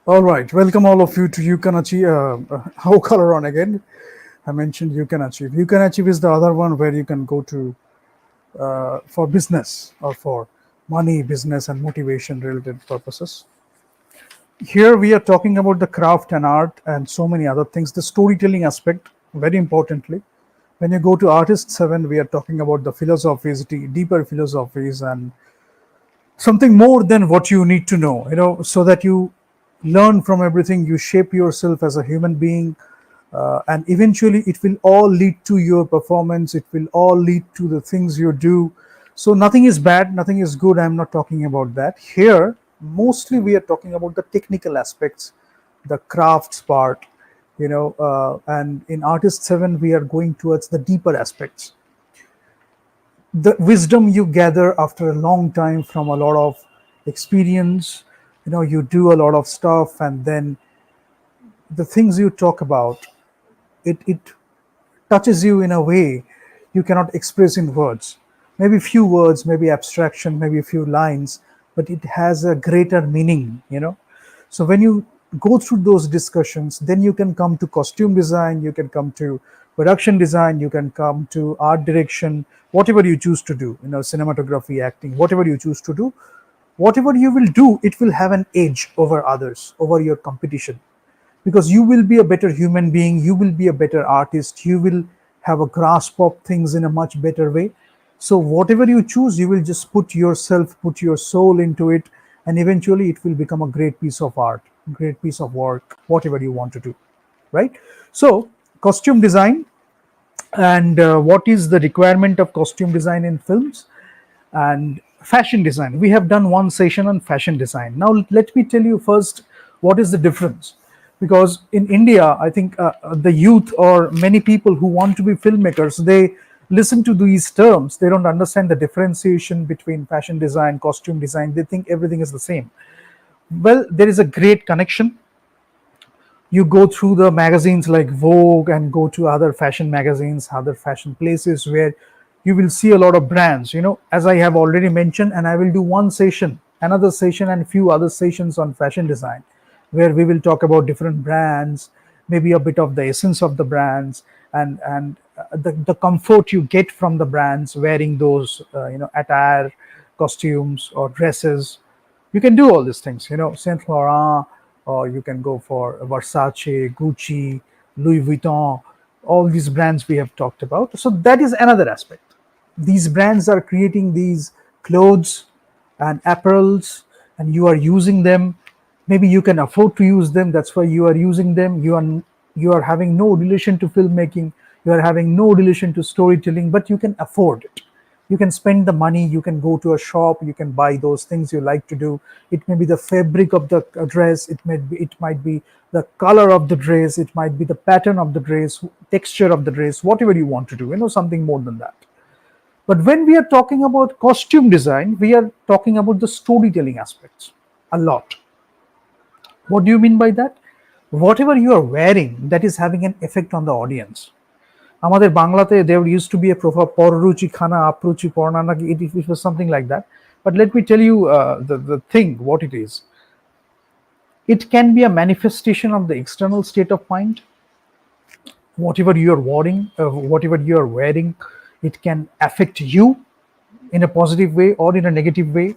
All right, welcome all of you to You Can Achieve. How Aloron again? I mentioned You Can Achieve. You Can Achieve is the other one where you can go to for business or for money, business, and motivation related purposes. Here we are talking about the craft and art and so many other things. The storytelling aspect, very importantly. When you go to Artist 7, we are talking about the philosophies, deeper philosophies, and something more than what you need to know, so that you learn from everything, you shape yourself as a human being, and eventually it will all lead to your performance, it will all lead to the things you do. So nothing is bad, nothing is good. I'm not talking about that here. Mostly we are talking about the technical aspects, the crafts part, and in Artist 7 we are going towards the deeper aspects, the wisdom you gather after a long time from a lot of experience. You do a lot of stuff, and then the things you talk about, it touches you in a way you cannot express in words. Maybe few words, maybe abstraction, maybe a few lines, but it has a greater meaning. So when you go through those discussions, then you can come to costume design, you can come to production design, you can come to art direction, whatever you choose to do, cinematography, acting, whatever you choose to do. Whatever you will do, it will have an edge over others, over your competition, because you will be a better human being, you will be a better artist, you will have a grasp of things in a much better way. So whatever you choose, you will just put yourself, put your soul into it, and eventually it will become a great piece of art, great piece of work, whatever you want to do, right? So costume design, and what is the requirement of costume design in films, and fashion design. We have done one session on fashion design. Now let me tell you first what is the difference, because in India, I think the youth or many people who want to be filmmakers, they listen to these terms, they don't understand the differentiation between fashion design, costume design. They think everything is the same. Well, there is a great connection. You go through the magazines like Vogue and go to other fashion magazines, other fashion places, where you will see a lot of brands, as I have already mentioned, and I will do one session, another session, and few other sessions on fashion design, where we will talk about different brands, maybe a bit of the essence of the brands, and the comfort you get from the brands wearing those attire, costumes or dresses. You can do all these things, Saint Laurent, or you can go for Versace, Gucci, Louis Vuitton, all these brands we have talked about. So that is another aspect. These brands are creating these clothes and apparels, and you are using them. Maybe you can afford to use them, that's why you are using them. You are having no relation to filmmaking, you are having no relation to storytelling, but you can afford it. You can spend the money, you can go to a shop, you can buy those things you like to do. It may be the fabric of the dress, it might be the color of the dress, it might be the pattern of the dress, texture of the dress, whatever you want to do, something more than that. But when we are talking about costume design, we are talking about the storytelling aspects a lot. What do you mean by that? Whatever you are wearing, that is having an effect on the audience. আমাদের বাংলাতে there used to be a proverb, পররুচি খানা আপরুচি পড়না নাকি, it was something like that. But let me tell you the thing, what it is. It can be a manifestation of the external state of mind. Whatever you are wearing, it can affect you in a positive way or in a negative way.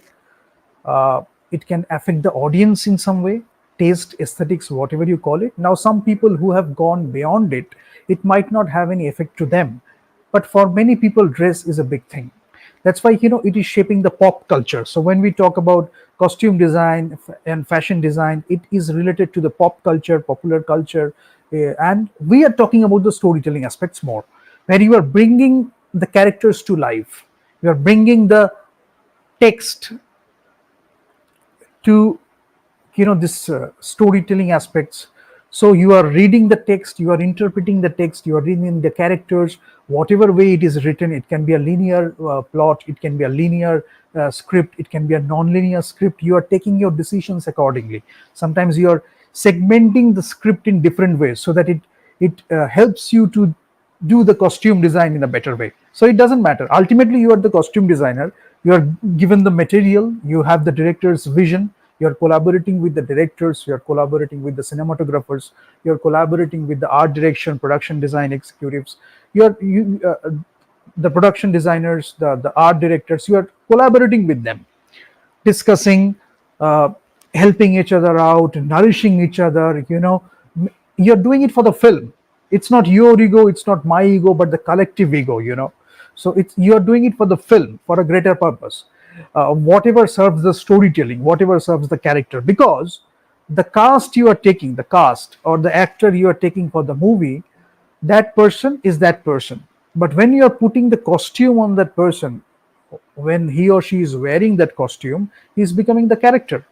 It can affect the audience in some way, taste, aesthetics, whatever you call it. Now some people who have gone beyond it, it might not have any effect to them, but for many people dress is a big thing. That's why it is shaping the pop culture. So when we talk about costume design and fashion design, it is related to the pop culture, popular culture, and we are talking about the storytelling aspects more, where you are bringing the characters to life, you are bringing the text to this storytelling aspects. So you are reading the text, you are interpreting the text, you are reading the characters, whatever way it is written. It can be a linear plot, it can be a linear script, it can be a non-linear script. You are taking your decisions accordingly. Sometimes you are segmenting the script in different ways, so that it helps you to do the costume design in a better way. So it doesn't matter, ultimately you are the costume designer. You are given the material, you have the director's vision, You're collaborating with the directors, you're collaborating with the cinematographers, you're collaborating with the art direction, production design executives, the production designers, the art directors. You are collaborating with them, discussing, uh, helping each other out, nourishing each other. You're doing it for the film. It's not your ego, it's not my ego, but the collective ego. So it's you're doing it for the film, for a greater purpose. Whatever serves the storytelling, whatever serves the character, because the cast you are taking, the cast or the actor you are taking for the movie, that person is that person. But when you are putting the costume on that person, when he or she is wearing that costume, he is becoming the character.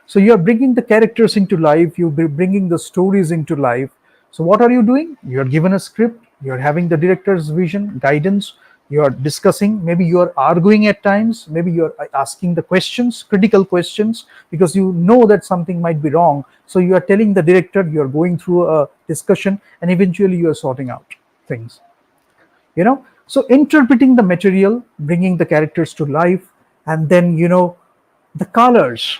So you are bringing the characters into life, you're bringing the stories into life. So what are you doing? You are given a script, you are having the director's vision, guidance, you are discussing, maybe you are arguing at times, maybe you are asking the questions, critical questions, because you know that something might be wrong. So you are telling the director, you are going through a discussion, and eventually you are sorting out things. So interpreting the material, bringing the characters to life, and then the colors.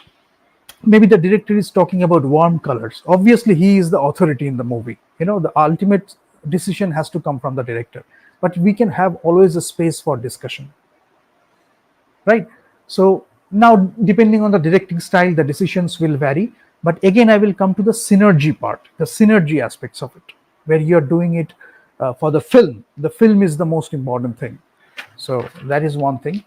Maybe the director is talking about warm colors. Obviously he is the authority in the movie. The ultimate decision has to come from the director, but we can have always a space for discussion, right? So now, depending on the directing style, the decisions will vary. But again, I will come to the synergy part, the synergy aspects of it, where you're doing it for the film. The film is the most important thing. So that is one thing.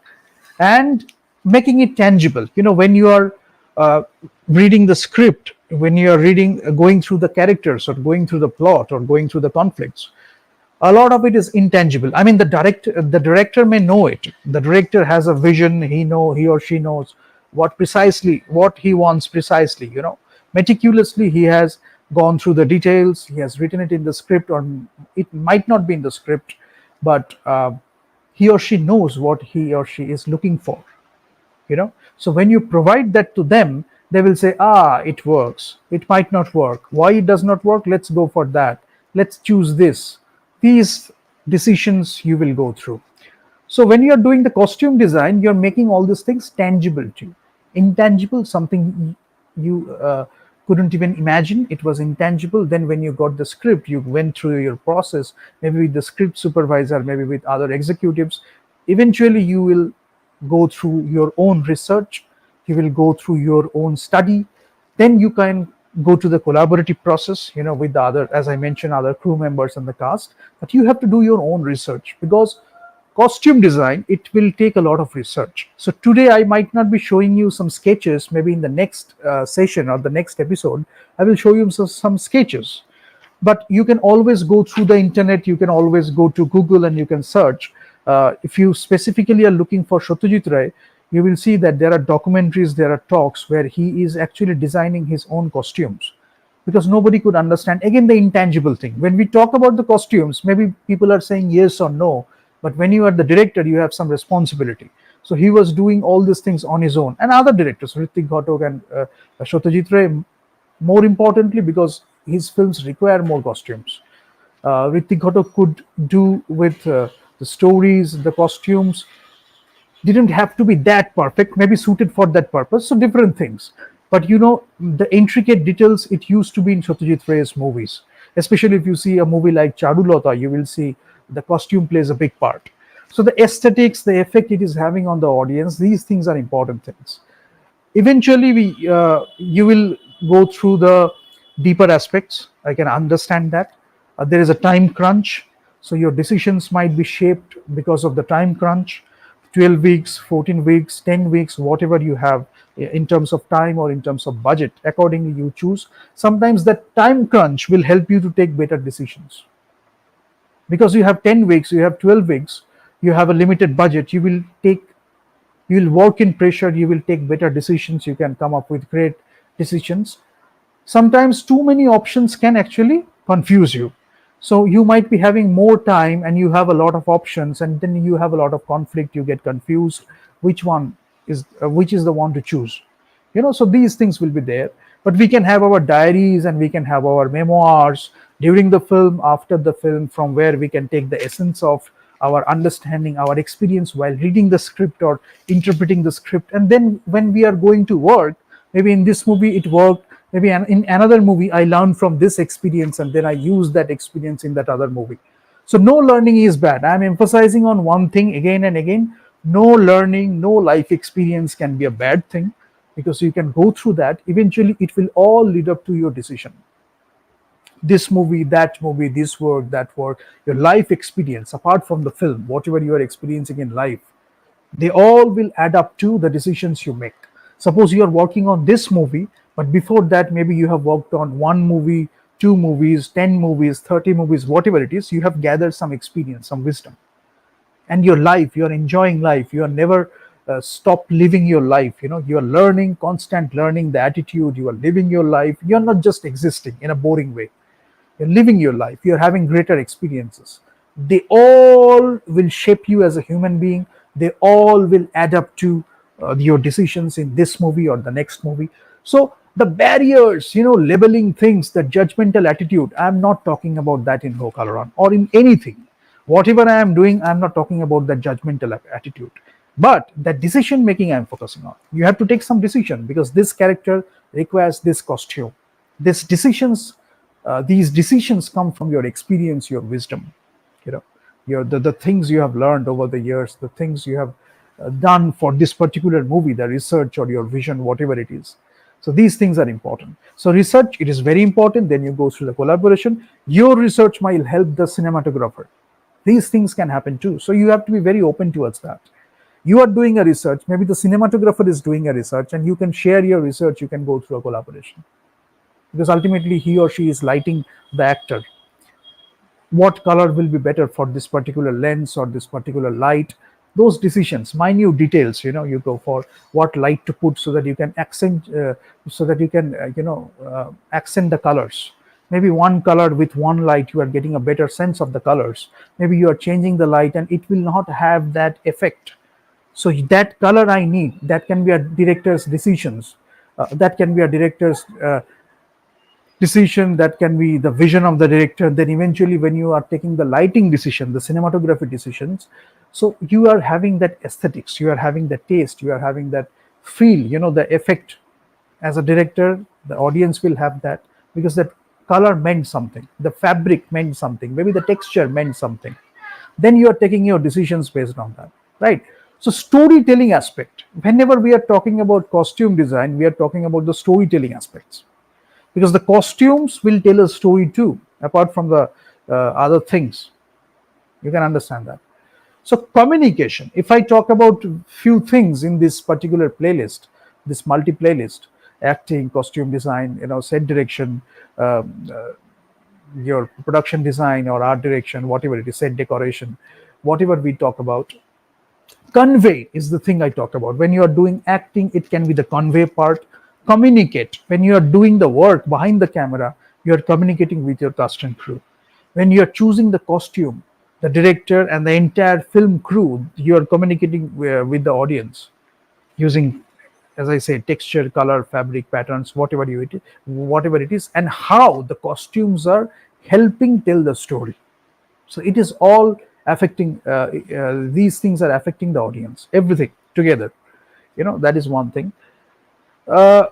And making it tangible. When you are uh, reading the script, when you are reading, going through the characters, or going through the plot, or going through the conflicts, a lot of it is intangible. I mean, the director may know it. The director has a vision. He or she knows what he wants precisely. Meticulously he has gone through the details. He has written it in the script, or it might not be in the script, but he or she knows what he or she is looking for. So when you provide that to them, they will say, it works, it might not work, why it does not work, let's go for that, let's choose this. These decisions you will go through. So when you're doing the costume design, you're making all these things tangible to you. Intangible, something you couldn't even imagine, it was intangible. Then when you got the script, you went through your process, maybe with the script supervisor, maybe with other executives. Eventually you will go through your own research, you will go through your own study. Then you can go to the collaborative process, with the other, as I mentioned, other crew members and the cast. But you have to do your own research, because costume design, it will take a lot of research. So today I might not be showing you some sketches. Maybe in the next session or the next episode, I will show you some sketches. But you can always go through the internet, you can always go to Google and you can search. If you specifically are looking for Satyajit Ray, you will see that there are documentaries, there are talks where he is actually designing his own costumes, because nobody could understand, again, the intangible thing. When we talk about the costumes, maybe people are saying yes or no, but when you are the director, you have some responsibility. So he was doing all these things on his own, and other directors, Hrithik Ghatak and Satyajit Ray, more importantly, because his films require more costumes. Hrithik Ghatak could do with the stories, the costumes didn't have to be that perfect, maybe suited for that purpose, so different things. But the intricate details, it used to be in Satyajit Ray's movies. Especially if you see a movie like Charulata, you will see the costume plays a big part. So the aesthetics, the effect it is having on the audience, these things are important things. Eventually you will go through the deeper aspects. I can understand that there is a time crunch, so your decisions might be shaped because of the time crunch. 12 weeks, 14 weeks, 10 weeks, whatever you have in terms of time or in terms of budget, accordingly you choose. Sometimes that time crunch will help you to take better decisions, because you have 10 weeks, you have 12 weeks, you have a limited budget. You will work in pressure, you will take better decisions, you can come up with great decisions. Sometimes too many options can actually confuse you. So you might be having more time and you have a lot of options, and then you have a lot of conflict, you get confused which is the one to choose. So these things will be there. But we can have our diaries and we can have our memoirs during the film, after the film, from where we can take the essence of our understanding, our experience while reading the script or interpreting the script. And then when we are going to work, Maybe in this movie it worked, maybe in another movie I learned from this experience and then I use that experience in that other movie. So no learning is bad. I'm emphasizing on one thing again and again. No learning, no life experience can be a bad thing, because you can go through that. Eventually it will all lead up to your decision. This movie, this work, that work, your life experience, apart from the film, whatever you are experiencing in life, they all will add up to the decisions you make. Suppose you are working on this movie, but before that, maybe you have worked on one movie, two movies, 10 movies, 30 movies, whatever it is, you have gathered some experience, some wisdom. And your life, you are enjoying life, you are never stop living your life. You are learning, constant learning, the attitude, you are living your life. You are not just existing in a boring way, you're living your life, you're having greater experiences. They all will shape you as a human being. They all will add up to your decisions in this movie or the next movie. So the barriers, labeling things, the judgmental attitude, I'm not talking about that in Aloron or in anything. Whatever I am doing, I'm not talking about that judgmental attitude. But that decision making I'm focusing on. You have to take some decision because this character requires this costume. These decisions come from your experience, your wisdom, you know the things you have learned over the years, the things you have done for this particular movie, the research or your vision, whatever it is. So these things are important. So research, it is very important. Then you go through the collaboration. Your research might help the cinematographer. These things can happen too, so you have to be very open towards that. You are doing a research, maybe the cinematographer is doing a research, and you can share your research. You can go through a collaboration, because ultimately he or she is lighting the actor. What color will be better for this particular lens or this particular light? Those decisions, minute details, you go for what light to put so that you can accent, accent the colors. Maybe one color with one light you are getting a better sense of the colors. Maybe you are changing the light and it will not have that effect. So that color I need, that can be a director's decisions. That can be a director's decision, that can be the vision of the director. Then eventually when you are taking the lighting decision, the cinematography decisions, so you are having that aesthetics, you are having the taste, you are having that feel, the effect. As a director, the audience will have that, because that color meant something, the fabric meant something, maybe the texture meant something. Then you are taking your decisions based on that, right? So storytelling aspect, whenever we are talking about costume design, we are talking about the storytelling aspects, because the costumes will tell a story too, apart from the other things. You can understand that. So communication, if I talk about few things in this particular playlist, this multi playlist: acting, costume design, set direction, your production design or art direction, whatever it is, set decoration, whatever we talk about. Convey is the thing I talked about. When you are doing acting, it can be the convey part. Communicate, when you are doing the work behind the camera, you are communicating with your cast and crew. When you are choosing the costume, the director and the entire film crew, you are communicating with the audience using, as I say, texture, color, fabric, patterns, whatever it is, and how the costumes are helping tell the story. So it is all affecting, these things are affecting the audience, everything together. That is one thing. uh,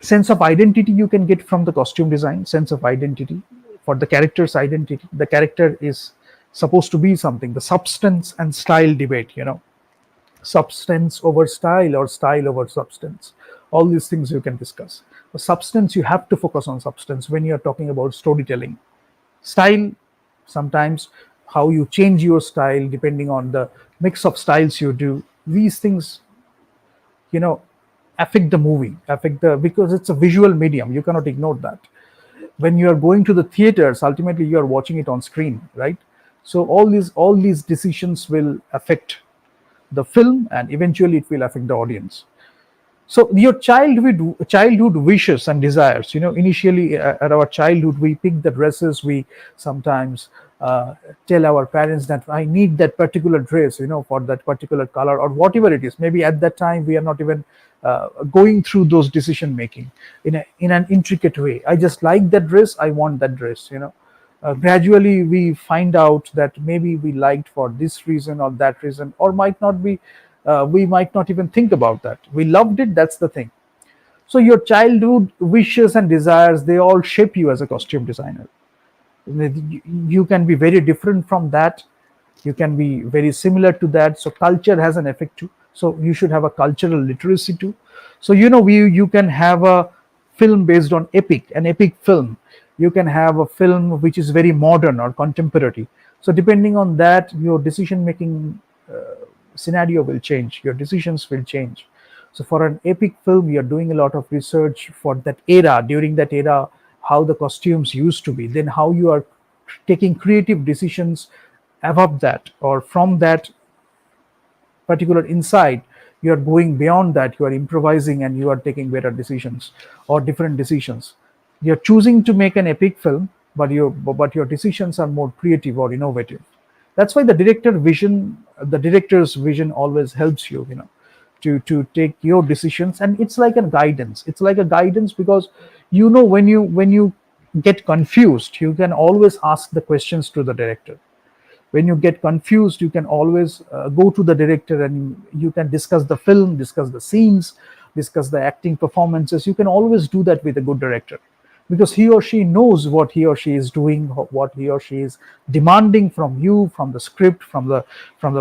Sense of identity you can get from the costume design. Sense of identity for the character's identity. The character is supposed to be something. The substance and style debate, substance over style or style over substance. All these things you can discuss. The substance, you have to focus on substance when you're talking about storytelling. Style, sometimes how you change your style depending on the mix of styles you do. These things, you know affect the movie, affect the, because it's a visual medium, you cannot ignore that. When you are going to the theaters, ultimately you are watching it on screen, right? So all these decisions will affect the film, and eventually it will affect the audience. So your childhood wishes and desires, initially, at our childhood we pick the dresses. We sometimes tell our parents that I need that particular dress, for that particular color or whatever it is. Maybe at that time we are not even going through those decision making in an intricate way. I just like that dress, I want that dress. Gradually we find out that maybe we liked for this reason or that reason, or might not be. We might not even think about that. We loved it, that's the thing. So your childhood wishes and desires, they all shape you as a costume designer. You can be very different from that, you can be very similar to that. So culture has an effect too, so you should have a cultural literacy too. So you can have a film based on an epic film. You can have a film which is very modern or contemporary. So depending on that, your decision making scenario will change, your decisions will change. So for an epic film, you're doing a lot of research for that era, during that era, how the costumes used to be, then how you are taking creative decisions above that or from that particular insight. You are going beyond that, you are improvising and you are taking better decisions or different decisions. You're choosing to make an epic film, but your decisions are more creative or innovative. That's why the director's vision always helps you, to take your decisions. And it's like a guidance, because when you get confused, you can always ask the questions to the director. When you get confused, you can always go to the director and you can discuss the film, discuss the scenes, discuss the acting performances. You can always do that with a good director, because he or she knows what he or she is doing, what he or she is demanding from you, from the script, from the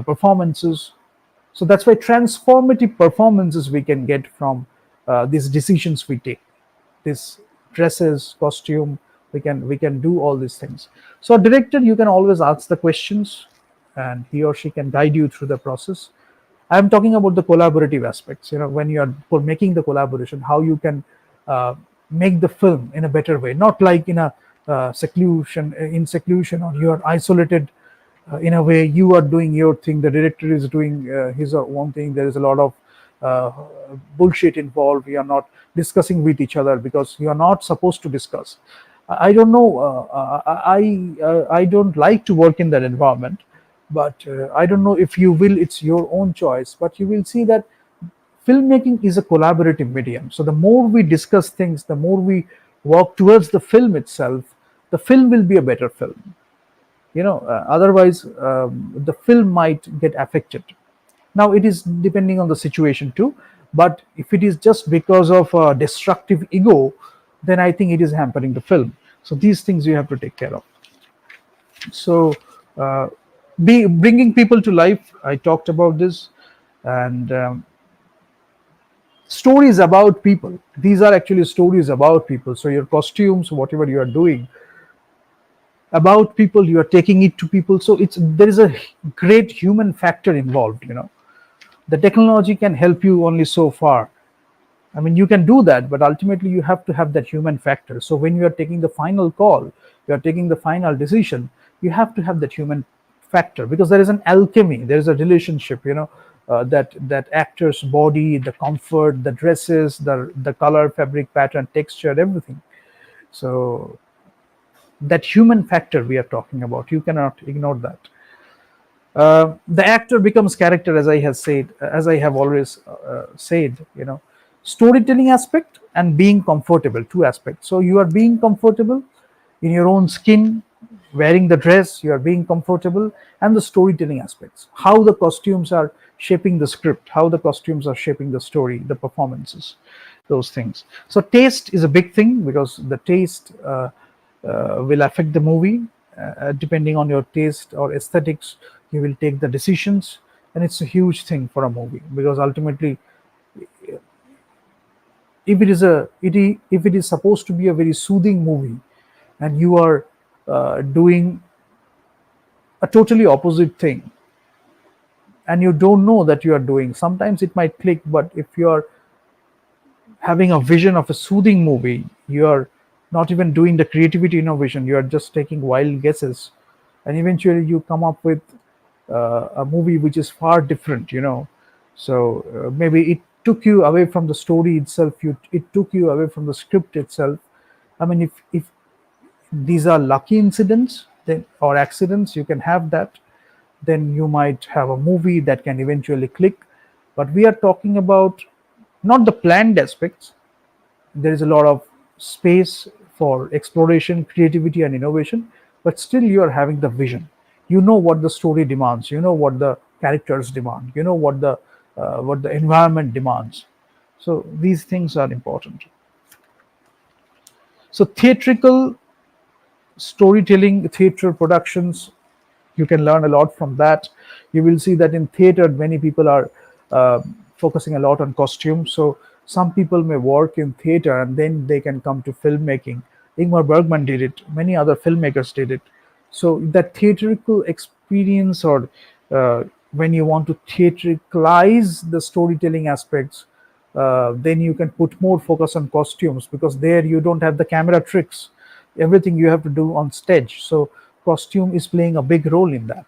performances. So that's why transformative performances we can get from these decisions we take. This dresses, costume, we can do all these things. So a director, you can always ask the questions, and he or she can guide you through the process. I'm talking about the collaborative aspects. When you are for making the collaboration, how you can uh, make the film in a better way, not like in a seclusion, or you are isolated. In a way, you are doing your thing, the director is doing his or one thing. There is a lot of uh, bullshit involved. We are not discussing with each other because you are not supposed to discuss. I don't know. I don't like to work in that environment, but I don't know if you will. It's your own choice, but you will see that filmmaking is a collaborative medium. So the more we discuss things, the more we work towards the film itself, the film will be a better film. Otherwise, the film might get affected. Now it is depending on the situation too, but if it is just because of a destructive ego, then I think it is hampering the film. So these things you have to take care of. So uh, be bringing people to life, I talked about this. And stories about people, these are actually stories about people. So your costumes, whatever you are doing about people, you are taking it to people. So there is a great human factor involved. The technology can help you only so far. I mean, you can do that, but ultimately you have to have that human factor. So when you are taking the final call, you are taking the final decision, you have to have that human factor, because there is an alchemy, there is a relationship, that actor's body, the comfort, the dresses, the color, fabric, pattern, texture, everything. So that human factor we are talking about, you cannot ignore that. The actor becomes character, as I have always said. Storytelling aspect and being comfortable, two aspects. So you are being comfortable in your own skin, wearing the dress, you are being comfortable. And the storytelling aspects, how the costumes are shaping the script, how the costumes are shaping the story, the performances, those things. So taste is a big thing, because the taste will affect the movie. Depending on your taste or aesthetics, you will take the decisions. And it's a huge thing for a movie, because ultimately, if it is supposed to be a very soothing movie, and you are doing a totally opposite thing, and you don't know that you are doing, sometimes it might click. But if you are having a vision of a soothing movie, you are not even doing the creativity innovation, you are just taking wild guesses, and eventually you come up with a movie which is far different. So maybe it took you away from the story itself, it took you away from the script itself. I mean, if these are lucky incidents, then, or accidents, you can have that. Then you might have a movie that can eventually click. But we are talking about not the planned aspects. There is a lot of space for exploration, creativity, and innovation, but still you are having the vision. You know what the story demands, you know what the characters demand, you know what the environment demands. So these things are important. So theatrical storytelling, theater productions, you can learn a lot from that. You will see that in theater many people are uh, focusing a lot on costumes. So some people may work in theater and then they can come to filmmaking. Ingmar Bergman did it, many other filmmakers did it. So that theatrical experience, or when you want to theatricalize the storytelling aspects, then you can put more focus on costumes, because there you don't have the camera tricks, everything you have to do on stage. So costume is playing a big role in that,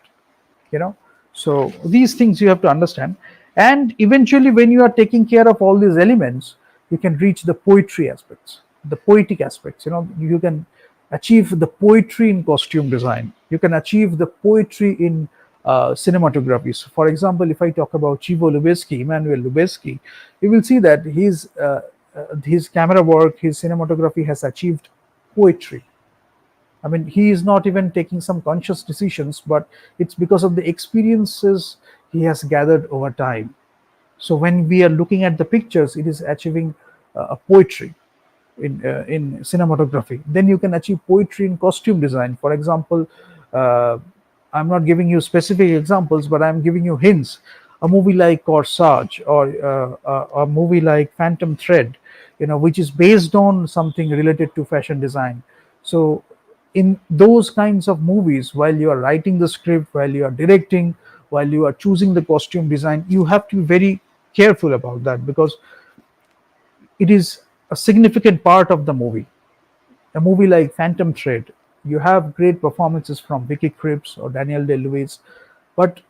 you know. So these things you have to understand. And eventually when you are taking care of all these elements, you can reach the poetry aspects, the poetic aspects. You know, you can achieve the poetry in costume design, you can achieve the poetry in cinematography. So for example, if I talk about Chivo Lubezki, Emmanuel Lubezki, you will see that his camera work, his cinematography has achieved poetry. I mean, he is not even taking some conscious decisions, but it's because of the experiences he has gathered over time. So when we are looking at the pictures, it is achieving a poetry in cinematography. Then you can achieve poetry in costume design. For example, uh, I'm not giving you specific examples, but I'm giving you hints. A movie like Corsage, or a movie like Phantom Thread, you know, which is based on something related to fashion design. So in those kinds of movies, while you are writing the script, while you are directing, while you are choosing the costume design, you have to be very careful about that, because it is a significant part of the movie. A movie like Phantom Thread, you have great performances from Vicky Krieps or Daniel Day Lewis, but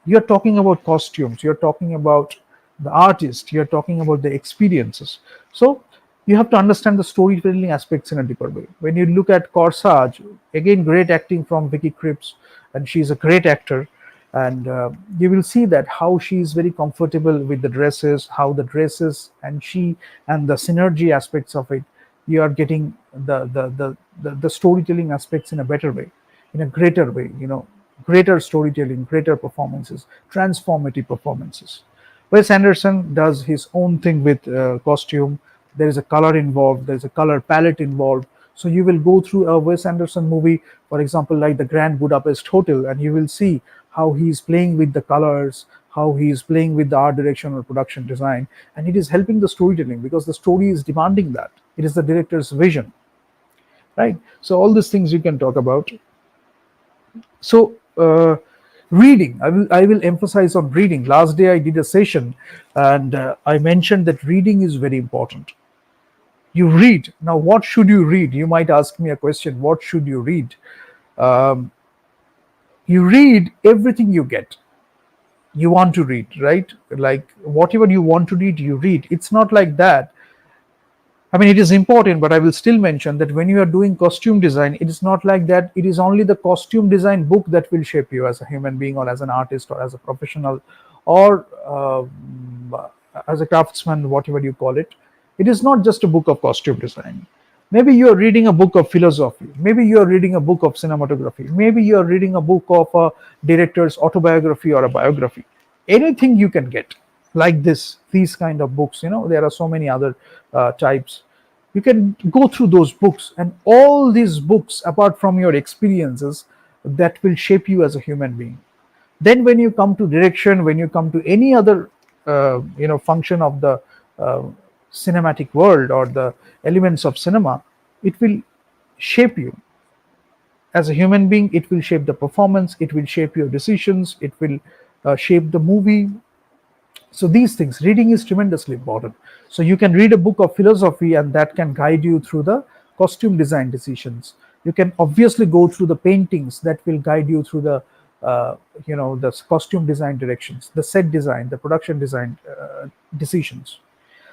you're talking about costumes, you're talking about the artist, you're talking about the experiences. So you have to understand the storytelling aspects in a deeper way. When you look at Corsage, again, great acting from Vicky Krieps, and she's a great actor. And you will see that how she is very comfortable with the dresses, how the dresses and she, and the synergy aspects of it, you are getting the storytelling aspects in a better way, in a greater way, you know, greater storytelling, greater performances, transformative performances. Wes Anderson does his own thing with costume. There is a color involved, there is a color palette involved. So you will go through a Wes Anderson movie, for example, like the Grand Budapest Hotel, and you will see how he is playing with the colors, how he is playing with the art direction or production design, and it is helping the storytelling because the story is demanding that. It is the director's vision, right? So all these things you can talk about. So reading, I will emphasize on reading. Last day I did a session, and I mentioned that reading is very important. You read. Now what should you read? You might ask me a question, what should you read? You read everything you get, you want to read, right? Like whatever you want to read, you read. It's not like that. I mean, it is important, but I will still mention that when you are doing costume design, it is not like that. It is only the costume design book that will shape you as a human being, or as an artist, or as a professional, or as a craftsman, whatever you call it. It is not just a book of costume design. Maybe you are reading a book of philosophy. Maybe you are reading a book of cinematography. Maybe you are reading a book of a director's autobiography or a biography. Anything you can get like this, these kind of books. You know, there are so many other types. You can go through those books, and all these books, apart from your experiences, that will shape you as a human being. Then when you come to direction, when you come to any other function of the uh, cinematic world, or the elements of cinema, it will shape you as a human being. It will shape the performance, it will shape your decisions, it will shape the movie. So these things, reading is tremendously important. So you can read a book of philosophy, and that can guide you through the costume design decisions. You can obviously go through the paintings, that will guide you through the the costume design directions, the set design, the production design decisions.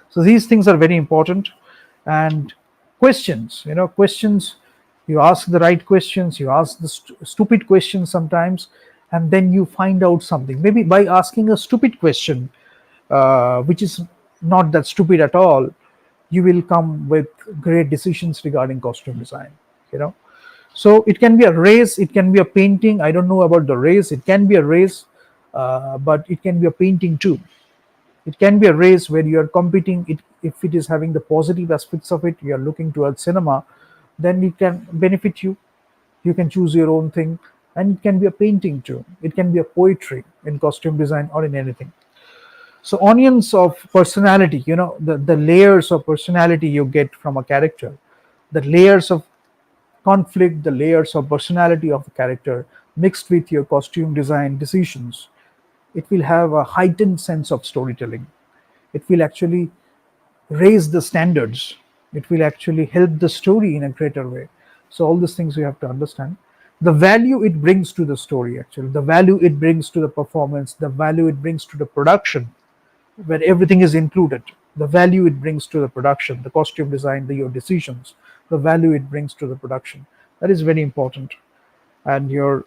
So these things are very important. And questions, questions, you ask the right questions, you ask the stupid questions sometimes, and then you find out something. Maybe by asking a stupid question, which is not that stupid at all, you will come with great decisions regarding costume design. You know, so it can be a race, it can be a painting. I don't know about the race. It can be a race, but it can be a painting too. It can be a race where you are competing. If it is having the positive aspects of it, you are looking towards cinema, then it can benefit you. You can choose your own thing, and it can be a painting too. It can be a poetry in costume design or in anything. So onions of personality, the layers of personality you get from a character, the layers of conflict, the layers of personality of the character mixed with your costume design decisions, it will have a heightened sense of storytelling. It will actually raise the standards. It will actually help the story in a greater way. So all these things you have to understand. The value it brings to the story, actually, the value it brings to the performance, the value it brings to the production, where everything is included. The value it brings to the production, the costume design, your decisions, the value it brings to the production. That is very important. And your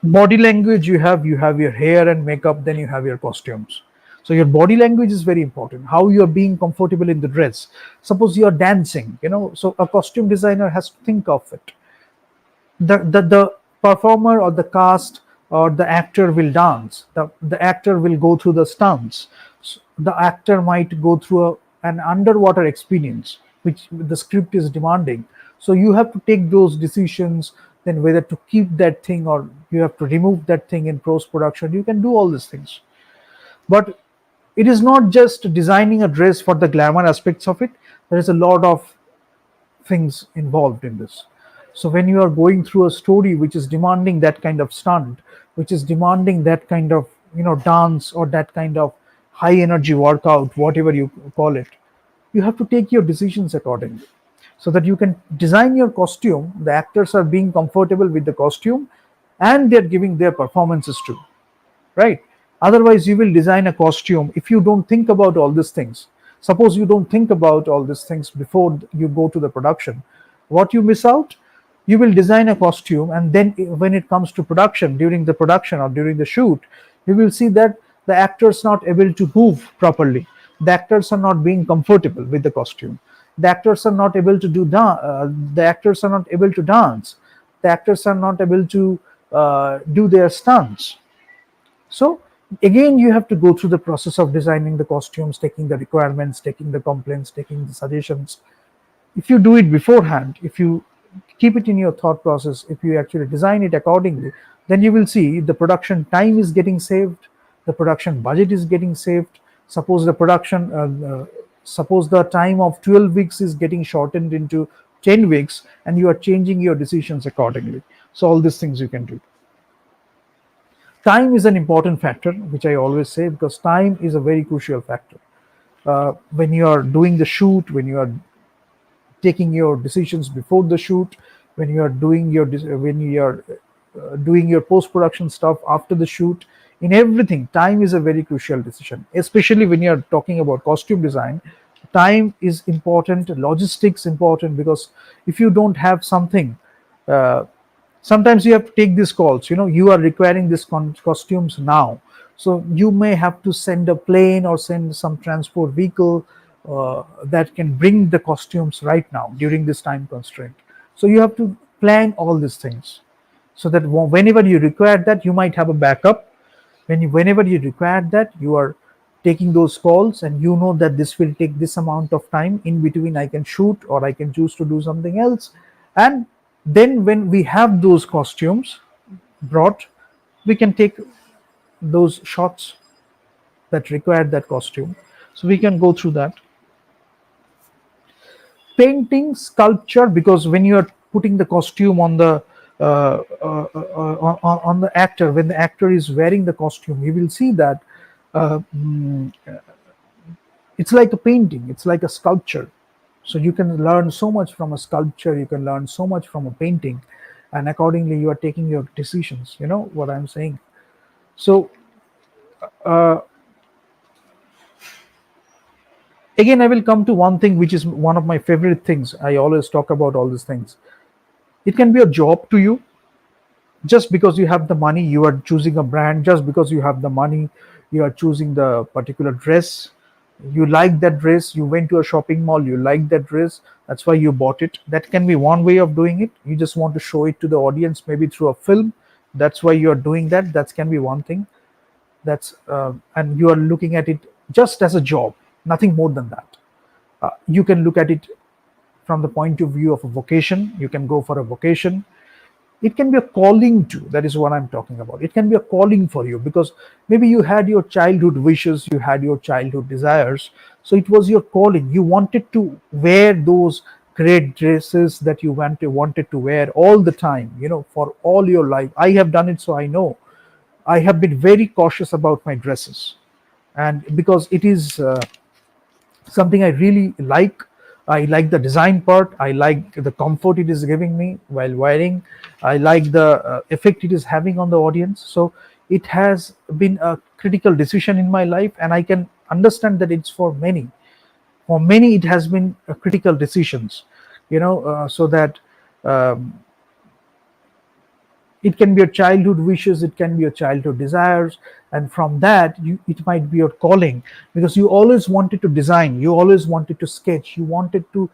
body language, you have your hair and makeup, then you have your costumes. So your body language is very important, how you are being comfortable in the dress. Suppose you are dancing, so a costume designer has to think of it. The performer or the cast or the actor will dance, the actor will go through the stunts. The actor might go through an underwater experience which the script is demanding. So you have to take those decisions, then whether to keep that thing or you have to remove that thing in post production. You can do all these things. But it is not just designing a dress for the glamour aspects of it. There is a lot of things involved in this. So when you are going through a story which is demanding that kind of stunt, which is demanding that kind of dance or that kind of high energy workout, whatever you call it, you have to take your decisions accordingly, so that you can design your costume. The actors are being comfortable with the costume, and they're giving their performances too, right? Otherwise you will design a costume if you don't think about all these things. Suppose you don't think about all these things before you go to the production. What you miss out, you will design a costume, and then when it comes to production, during the production or during the shoot, you will see that the actors not able to move properly. The actors are not being comfortable with the costume. The actors are not able to the actors are not able to dance. The actors are not able to do their stunts. So again, you have to go through the process of designing the costumes, taking the requirements, taking the complaints, taking the suggestions. If you do it beforehand, if you keep it in your thought process, if you actually design it accordingly, then you will see the production time is getting saved, the production budget is getting saved. Suppose suppose the time of 12 weeks is getting shortened into 10 weeks, and you are changing your decisions accordingly. So all these things you can do. Time is an important factor, which I always say, because time is a very crucial factor. When you are doing the shoot, when you are taking your decisions before the shoot, when you are doing your post production stuff after the shoot, in everything, time is a very crucial decision. Especially when you are talking about costume design, time is important, logistics important, because if you don't have something, uh, sometimes you have to take these calls. You are requiring these costumes now, so you may have to send a plane or send some transport vehicle that can bring the costumes right now during this time constraint. So you have to plan all these things, so that whenever you require that, you might have a backup. Whenever you require that, you are taking those calls, and you know that this will take this amount of time. In between, I can shoot, or I can choose to do something else. And then when we have those costumes brought, we can take those shots that require that costume. So we can go through that. Painting, sculpture, because when you are putting the costume on the on the actor, when the actor is wearing the costume, you will see that it's like a painting, it's like a sculpture. So you can learn so much from a sculpture, you can learn so much from a painting, and accordingly you are taking your decisions. You know what I'm saying? So again, I will come to one thing which is one of my favorite things. I always talk about all these things. It can be a job to you. Just because you have the money, you are choosing a brand. Just because you have the money, you are choosing the particular dress. You like that dress, you went to a shopping mall, you like that dress, that's why you bought it. That can be one way of doing it. You just want to show it to the audience, maybe through a film. That's why you are doing that. That can be one thing. That's and you are looking at it just as a job, nothing more than that. You can look at it from the point of view of a vocation. You can go for a vocation. It can be a calling too. That is what I'm talking about. It can be a calling for you, because maybe you had your childhood wishes, you had your childhood desires, so it was your calling. You wanted to wear those great dresses that you wanted to wear all the time, for all your life. I have done it, so I know. I have been very cautious about my dresses, and because it is something I really like. I like the design part. I like the comfort it is giving me while wearing. I like the effect it is having on the audience. So it has been a critical decision in my life, and I can understand that it's for many. For many, it has been a critical decisions. So that um, it can be your childhood wishes, it can be your childhood desires, and from that it might be your calling, because you always wanted to design, you always wanted to sketch, you wanted to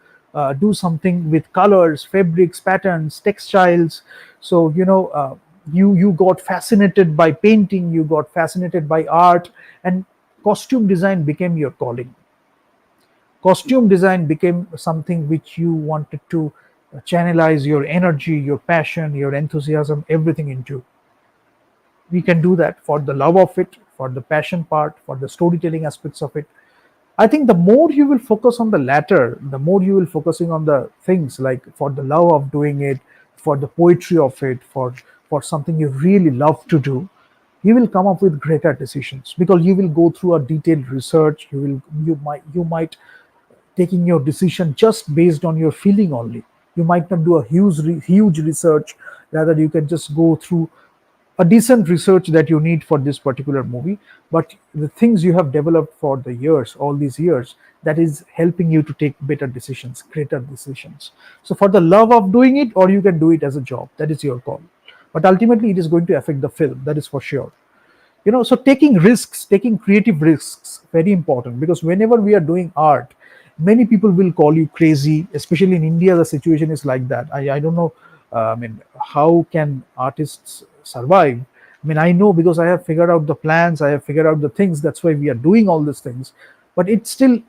do something with colors, fabrics, patterns, textiles. So you got fascinated by painting, you got fascinated by art, and costume design became your calling. Costume design became something which you wanted to channelize your energy, your passion, your enthusiasm, everything into. We can do that for the love of it, for the passion part, for the storytelling aspects of it. I think the more you will focus on the latter, the more you will focusing on the things like for the love of doing it, for the poetry of it, for something you really love to do, you will come up with greater decisions, because you will go through a detailed research. You might taking your decision just based on your feeling only. You might not do a huge research. Rather, you can just go through a decent research that you need for this particular movie, but the things you have developed for the years, all these years, that is helping you to take better decisions, greater decisions. So for the love of doing it, or you can do it as a job, that is your call. But ultimately it is going to affect the film, that is for sure. So taking risks, taking creative risks, very important, because whenever we are doing art, many people will call you crazy. Especially in India, the situation is like that. I don't know. How can artists survive? I know, because I have figured out the plans, I have figured out the things, that's why we are doing all these things. But it still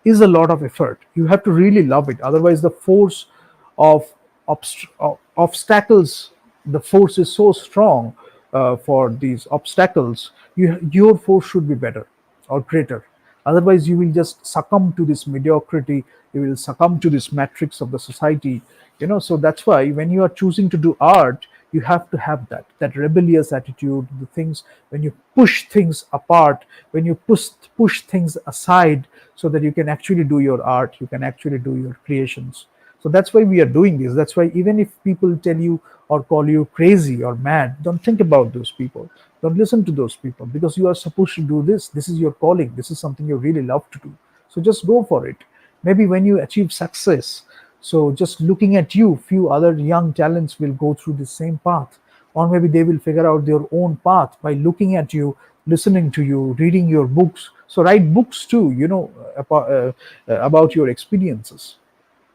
is a lot of effort. You have to really love it. Otherwise, the force of obstacles, the force is so strong for these obstacles. Your force should be better or greater. Otherwise, you will just succumb to this mediocrity. You will succumb to this matrix of the society. So that's why when you are choosing to do art, you have to have that rebellious attitude, the things when you push things apart, when you push things aside, so that you can actually do your art, you can actually do your creations. So that's why we are doing this. That's why even if people tell you or call you crazy or mad, don't think about those people. Don't listen to those people, because you are supposed to do this. This is your calling. This is something you really love to do. So just go for it. Maybe when you achieve success, so just looking at you, few other young talents will go through the same path, or maybe they will figure out their own path by looking at you, listening to you, reading your books. So write books too, about your experiences.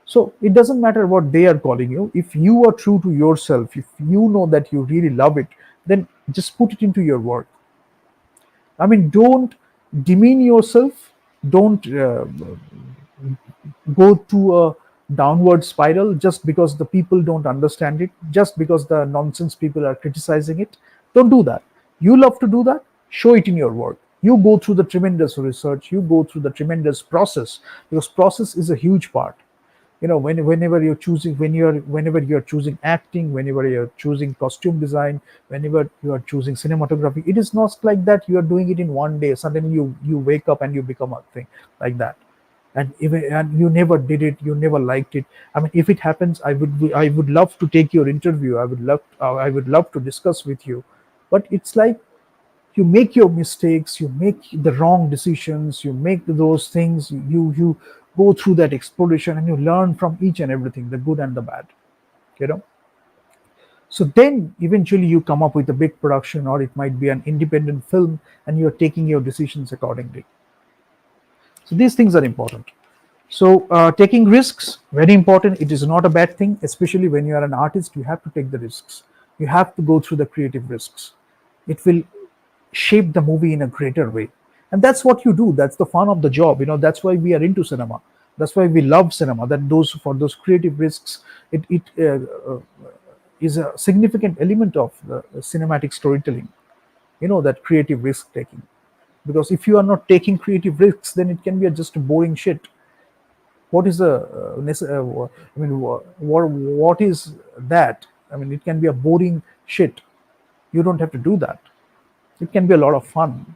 So it doesn't matter what they are calling you. If you are true to yourself, if you know that you really love it, then just put it into your work. Don't demean yourself. Don't go to a downward spiral just because the people don't understand it, just because the nonsense people are criticizing it. Don't do that. You love to do that, show it in your work. You go through the tremendous research, you go through the tremendous process, because process is a huge part. Whenever you're choosing, whenever you're choosing acting, whenever you're choosing costume design, whenever you are choosing cinematography, it is not like that you are doing it in one day. Suddenly you wake up and you become a thing like that. And you never did it, you never liked it. If it happens, I would love to take your interview. I would love to discuss with you. But it's like, you make your mistakes, you make the wrong decisions, you make those things, you go through that exploration, and you learn from each and everything, the good and the bad. you know so then eventually you come up with a big production, or it might be an independent film, and you're taking your decisions accordingly. So these things are important. So taking risks, very important. It is not a bad thing, especially when you are an artist. You have to take the risks. You have to go through the creative risks. It will shape the movie in a greater way. And that's what you do. That's the fun of the job. That's why we are into cinema. That's why we love cinema. That those for those creative risks, it is a significant element of the cinematic storytelling. That creative risk taking. Because if you are not taking creative risks, then it can be just a boring shit. What is the I mean, what is that? I mean, it can be a boring shit. You don't have to do that. It can be a lot of fun,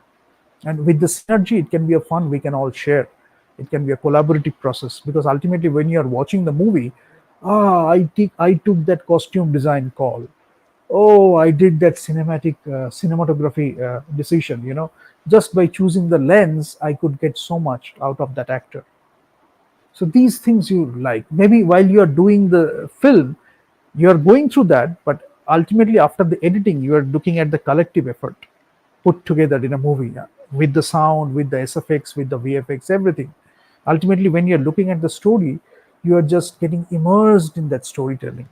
and with the synergy, it can be a fun we can all share. It can be a collaborative process, because ultimately, when you are watching the movie, I took that costume design call. Oh, I did that cinematography decision. Just by choosing the lens, I could get so much out of that actor. So these things you like, maybe while you are doing the film, you are going through that, but ultimately after the editing, you are looking at the collective effort put together in a movie, with the sound, with the SFX, with the VFX, everything. Ultimately, when you're looking at the story, you are just getting immersed in that storytelling.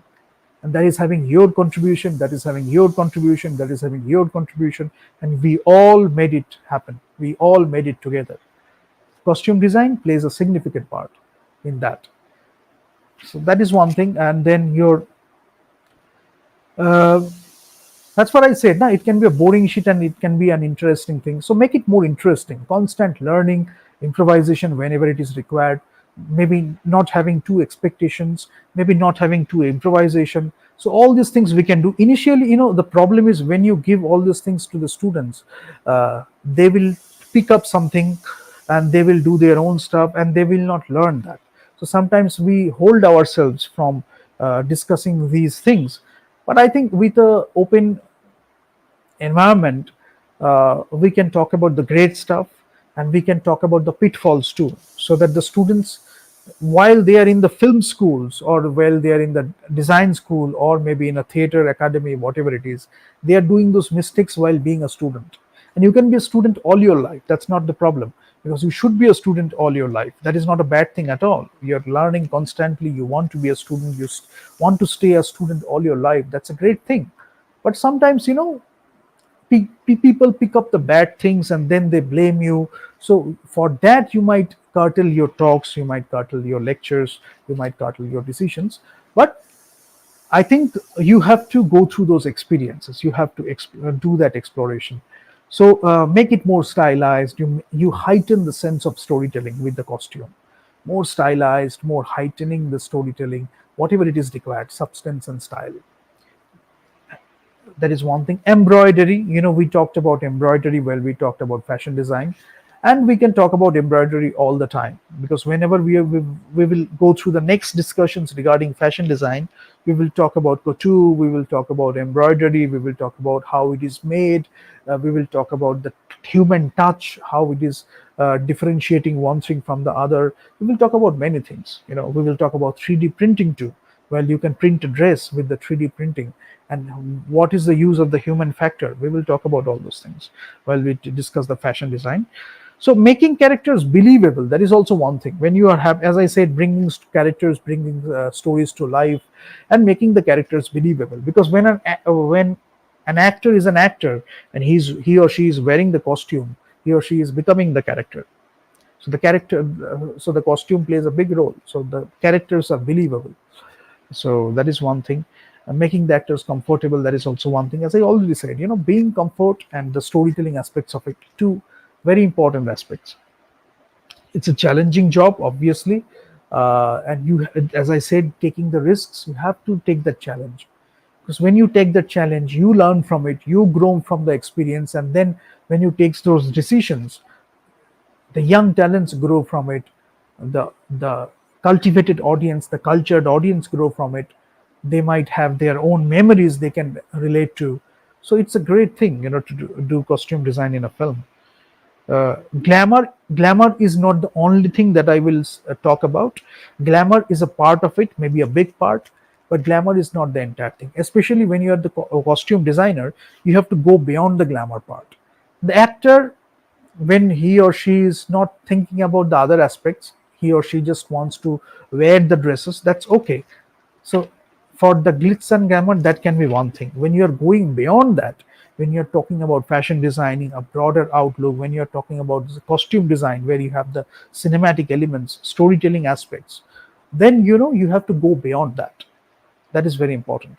And that is having your contribution, that is having your contribution, that is having your contribution. And we all made it happen. We all made it together. Costume design plays a significant part in that. So that is one thing. And then your uh, that's what I said. Now it can be a boring shit and it can be an interesting thing. So make it more interesting. Constant learning, improvisation whenever it is required. Maybe not having two expectations. Maybe not having two improvisation. So all these things we can do initially. The problem is when you give all these things to the students, they will pick up something, and they will do their own stuff, and they will not learn that. So sometimes we hold ourselves from discussing these things. But I think with a open environment, we can talk about the great stuff, and we can talk about the pitfalls too, so that the students, while they are in the film schools, or while they are in the design school, or maybe in a theater academy, whatever it is, they are doing those mistakes while being a student. And you can be a student all your life. That's not the problem, because you should be a student all your life. That is not a bad thing at all. You're learning constantly. You want to be a student. Want to stay a student all your life. That's a great thing. But sometimes, people pick up the bad things and then they blame you. So for that, you might curtail your talks, you might curtail your lectures, you might curtail your decisions. But I think you have to go through those experiences. You have to do that exploration. So make it more stylized. You heighten the sense of storytelling with the costume. More stylized, more heightening the storytelling, whatever it is required, substance and style. That is one thing. Embroidery, we talked about embroidery while we talked about fashion design, and we can talk about embroidery all the time, because whenever we will go through the next discussions regarding fashion design, we will talk about couture, we will talk about embroidery, we will talk about how it is made, we will talk about the human touch, how it is differentiating one thing from the other. We will talk about many things. We will talk about 3D printing too. Well, you can print a dress with the 3D printing, and what is the use of the human factor. We will talk about all those things while we discuss the fashion design. So making characters believable, that is also one thing. When you are as I said, bringing characters, bringing stories to life, and making the characters believable. Because when an actor is an actor, and he or she is wearing the costume, he or she is becoming the character. So the costume plays a big role, so the characters are believable. So that is one thing. Making the actors comfortable, that is also one thing. As I already said, being comfort and the storytelling aspects of it, two very important aspects. It's a challenging job, obviously, and as I said, taking the risks, you have to take that challenge. Because when you take that challenge, you learn from it, you grow from the experience, and then when you take those decisions, the young talents grow from it, the cultivated audience, the cultured audience grow from it. They might have their own memories they can relate to. So it's a great thing, to do costume design in a film. Glamour is not the only thing that I will talk about. Glamour is a part of it, maybe a big part, but glamour is not the entire thing. Especially when you are the costume designer, you have to go beyond the glamour part. The actor, when he or she is not thinking about the other aspects, he or she just wants to wear the dresses, that's okay. So for the glitz and glamour, that can be one thing. When you are going beyond that, when you're talking about fashion designing, a broader outlook, when you're talking about costume design, where you have the cinematic elements, storytelling aspects, then you have to go beyond that. That is very important.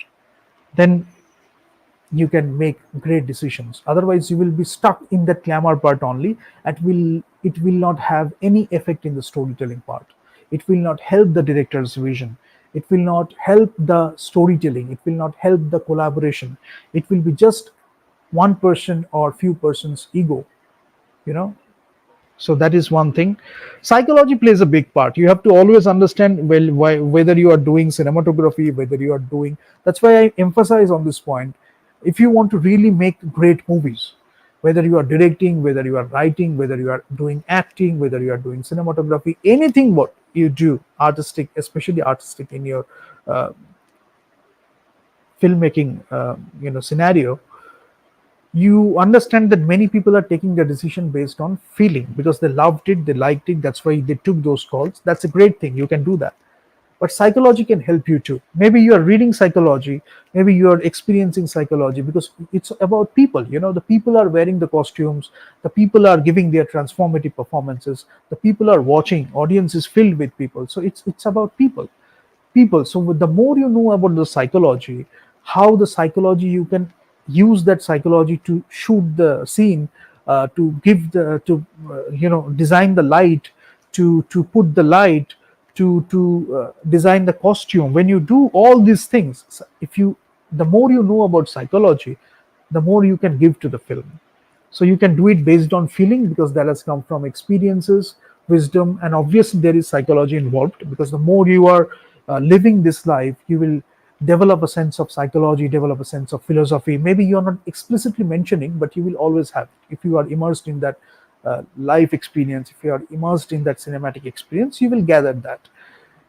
Then you can make great decisions. Otherwise, you will be stuck in that glamour part only. It will not have any effect in the storytelling part. It will not help the director's vision. It will not help the storytelling. It will not help the collaboration. It will be just one person or few persons ego, you know so that is one thing. Psychology plays a big part. You have to always understand, well, whether you are doing cinematography, whether you are doing, that's why I emphasize on this point. If you want to really make great movies, whether you are directing, whether you are writing, whether you are doing acting, whether you are doing cinematography, anything what you do artistic, especially artistic in your uh, filmmaking scenario, you understand that many people are taking the decision based on feeling, because they loved it, they liked it, that's why they took those calls. That's a great thing, you can do that. But psychology can help you too. Maybe you are reading psychology, maybe you are experiencing psychology, because it's about people. The people are wearing the costumes, the people are giving their transformative performances, the people are watching, audience is filled with people, so it's about people. So with the more you know about the psychology, how the psychology, you can use that psychology to shoot the scene, to give the to design the light, to put the light, to design the costume. When you do all these things, if you the more you know about psychology, the more you can give to the film. So you can do it based on feeling, because that has come from experiences, wisdom, and obviously there is psychology involved, because the more you are living this life, you will develop a sense of psychology, develop a sense of philosophy. Maybe you're not explicitly mentioning, but you will always have, if you are immersed in that life experience, if you are immersed in that cinematic experience, you will gather that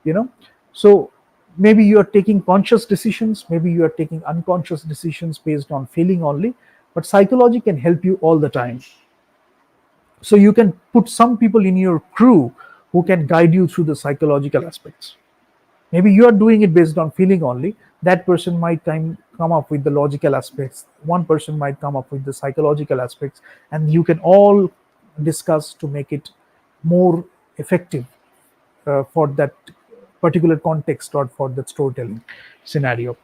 you know so maybe you are taking conscious decisions, maybe you are taking unconscious decisions based on feeling only, but psychology can help you all the time. So you can put some people in your crew who can guide you through the psychological aspects. Maybe you are doing it based on feeling only, that person might come up with the logical aspects, one person might come up with the psychological aspects, and you can all discuss to make it more effective for that particular context or for that storytelling scenario.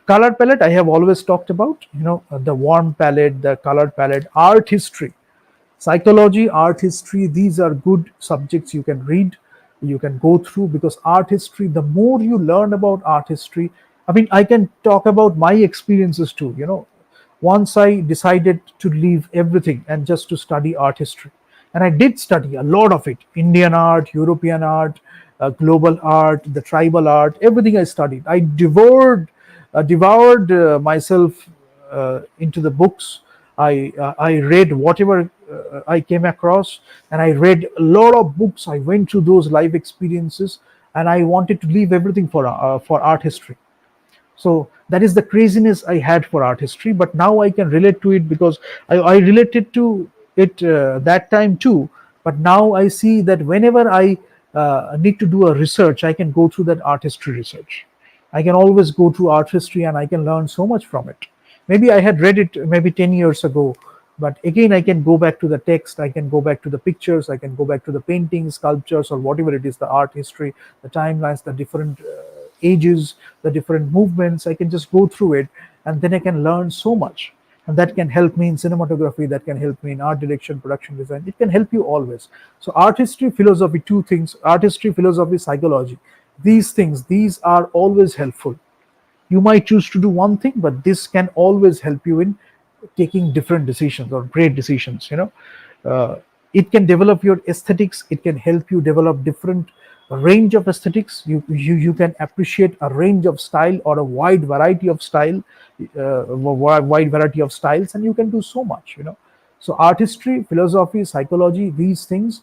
Color palette, I have always talked about, the warm palette, the color palette, art history, psychology, art history, these are good subjects you can read, you can go through, because art history, the more you learn about art history, I mean, I can talk about my experiences too. Once I decided to leave everything and just to study art history, and I did study a lot of it: Indian art, European art, global art, the tribal art, everything I studied. I devoured myself into the books. I read whatever I came across, and I read a lot of books. I went through those life experiences, and I wanted to leave everything for art history. So that is the craziness I had for art history, but now I can relate to it, because I related to it that time too. But now I see that whenever I need to do a research, I can go through that art history research. I can always go through art history, and I can learn so much from it. Maybe I had read it maybe 10 years ago, but again I can go back to the text, I can go back to the pictures, I can go back to the paintings, sculptures, or whatever it is, the art history, the timelines, the different ages, the different movements. I can just go through it, and then I can learn so much. And that can help me in cinematography, that can help me in art direction, production design. It can help you always. So, art history, philosophy, two things: art history, philosophy, psychology. These things, these are always helpful. You might choose to do one thing, but this can always help you in taking different decisions or great decisions. uh, it can develop your aesthetics, it can help you develop different range of aesthetics. You can appreciate a range of style, or a wide variety of style, wide variety of styles, and you can do so much. So art history, philosophy, psychology, these things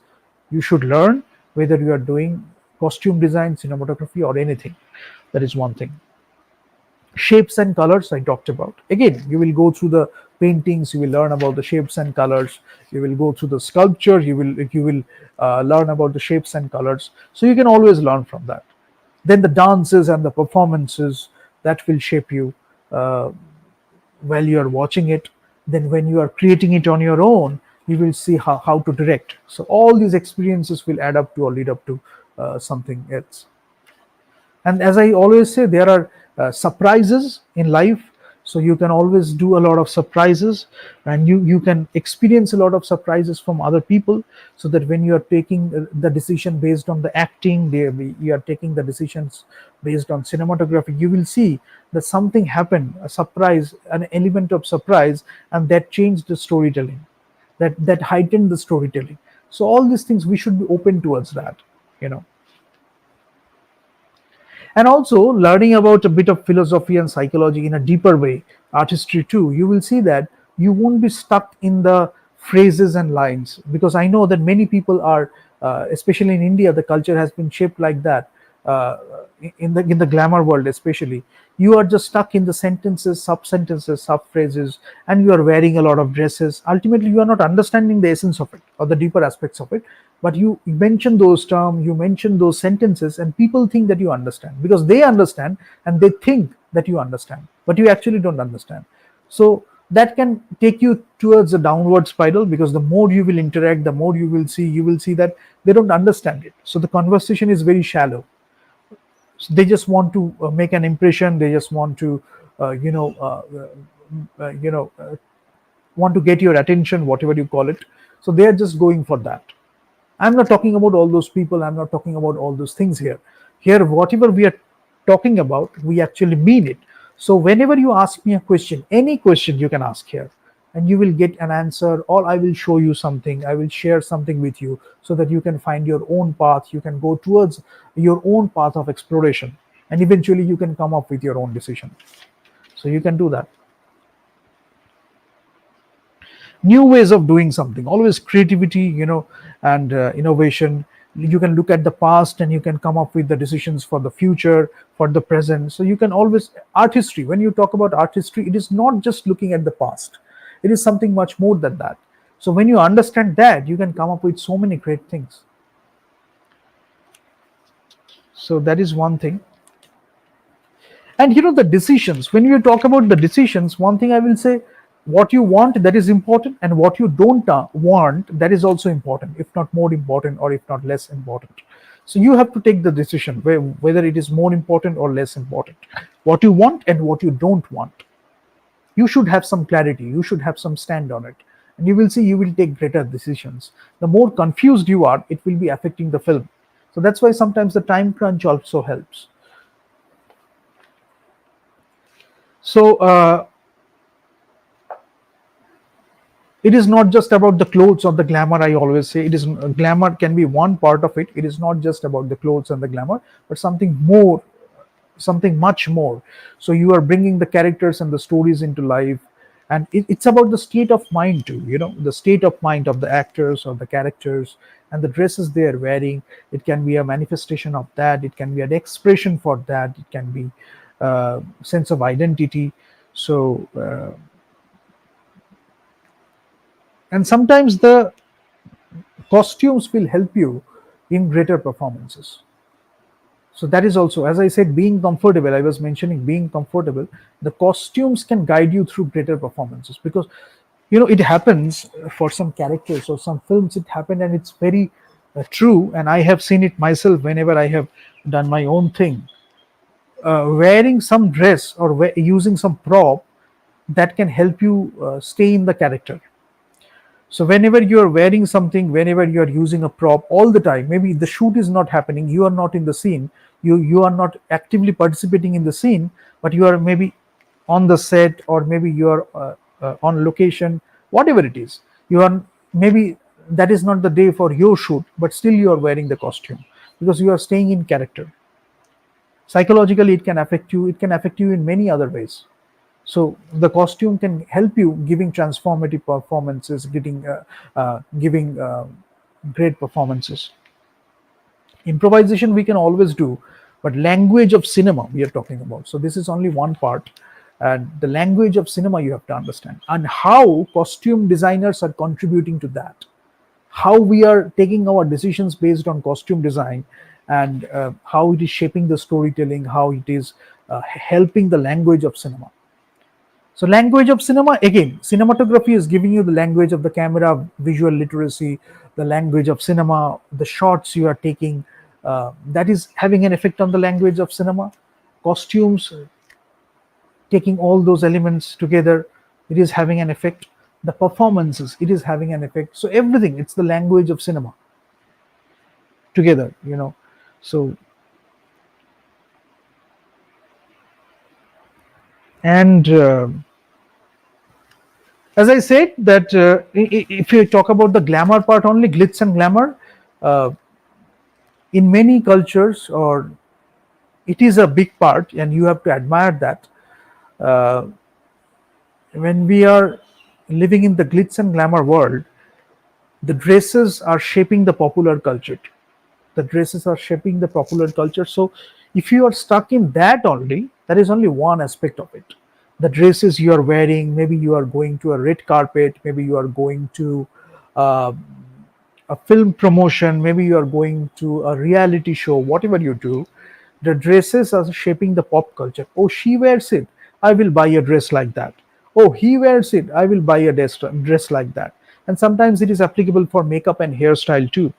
you should learn, whether you are doing costume design, cinematography, or anything. That is one thing. Shapes and colors I talked about. Again, you will go through the paintings, you will learn about the shapes and colors. You will go through the sculpture, you will learn about the shapes and colors. So you can always learn from that. Then the dances and the performances, that will shape you uh, while you are watching it. then when you are creating it on your own, you will see how to direct. So all these experiences will add up to or lead up to something else. And as I always say, there are surprises in life, so you can always do a lot of surprises, and you can experience a lot of surprises from other people, so that when you are taking the decision based on the acting, you are taking the decisions based on cinematography, you will see that something happened, a surprise, an element of surprise, and that changed the storytelling, that heightened the storytelling. So all these things we should be open towards that, you know. And also learning about a bit of philosophy and psychology in a deeper way, artistry too, you will see that you won't be stuck in the phrases and lines, because I know that many people are, especially in India, the culture has been shaped like that. uh, in the glamour world especially, you are just stuck in the sentences, sub sentences, sub phrases, and you are wearing a lot of dresses. Ultimately you are not understanding the essence of it or the deeper aspects of it, but you mention those terms, you mention those sentences, and people think that you understand, because they understand and they think that you understand, but you actually don't understand. So that can take you towards a downward spiral, because the more you will interact, the more you will see that they don't understand it, so the conversation is very shallow. So they just want to make an impression, they just want to uh, you know uh, you know want to get your attention, whatever you call it. So they are just going for that. I'm not talking about all those people, I'm not talking about all those things here. Here whatever we are talking about, we actually mean it. So whenever you ask me a question, any question you can ask here, and you will get an answer, or I will show you something, I will share something with you, so that you can find your own path, you can go towards your own path of exploration, and eventually you can come up with your own decision. So you can do that. New ways of doing something, always creativity, and innovation. You can look at the past and you can come up with the decisions for the future, for the present. So you can always, artistry, when you talk about artistry, it is not just looking at the past, it is something much more than that. So when you understand that, you can come up with so many great things. So that is one thing. And the decisions, when you talk about the decisions, one thing I will say, what you want, that is important, and what you don't want, that is also important, if not more important, or if not less important. So you have to take the decision whether it is more important or less important, what you want and what you don't want. You should have some clarity, you should have some stand on it, and you will see you will take greater decisions. The more confused you are, it will be affecting the film. So that's why sometimes the time crunch also helps. So it is not just about the clothes or the glamour. I always say, it is, glamour can be one part of it, it is not just about the clothes and the glamour, but something more, something much more. So you are bringing the characters and the stories into life, and it's about the state of mind too, the state of mind of the actors or the characters, and the dresses they are wearing. It can be a manifestation of that, it can be an expression for that, it can be sense of identity. So and sometimes the costumes will help you in greater performances. So that is also, as I said, being comfortable, I was mentioning being comfortable, the costumes can guide you through greater performances, because it happens for some characters or some films, it happened, and it's very true, and I have seen it myself whenever I have done my own thing. Wearing some dress or using some prop, that can help you stay in the character. So whenever you are wearing something, whenever you are using a prop all the time, maybe the shoot is not happening, you are not in the scene, you are not actively participating in the scene, but you are maybe on the set, or maybe you are on location, whatever it is. You are, maybe that is not the day for your shoot, but still you are wearing the costume, because you are staying in character. Psychologically, it can affect you. It can affect you in many other ways. So the costume can help you giving transformative performances, giving great performances. Improvisation we can always do, but language of cinema we are talking about. So this is only one part, and the language of cinema you have to understand, and how costume designers are contributing to that, how we are taking our decisions based on costume design, and how it is shaping the storytelling, how it is helping the language of cinema. So language of cinema, again, cinematography is giving you the language of the camera, visual literacy, the language of cinema, the shots you are taking. That is having an effect on the language of cinema. Costumes, taking all those elements together, it is having an effect. The performances, it is having an effect. So everything, it's the language of cinema together. So, and as I said, that if you talk about the glamour part only, glitz and glamour, uh, in many cultures, or it is a big part, and you have to admire that. Uh, when we are living in the glitz and glamour world, the dresses are shaping the popular culture. The dresses are shaping the popular culture. So if you are stuck in that only, that is only one aspect of it. The dresses you are wearing, maybe you are going to a red carpet, maybe you are going to uh, a film promotion, maybe you are going to a reality show, whatever you do, the dresses are shaping the pop culture. Oh, she wears it, I will buy a dress like that. Oh, he wears it, I will buy a dress like that. And sometimes it is applicable for makeup and hairstyle too.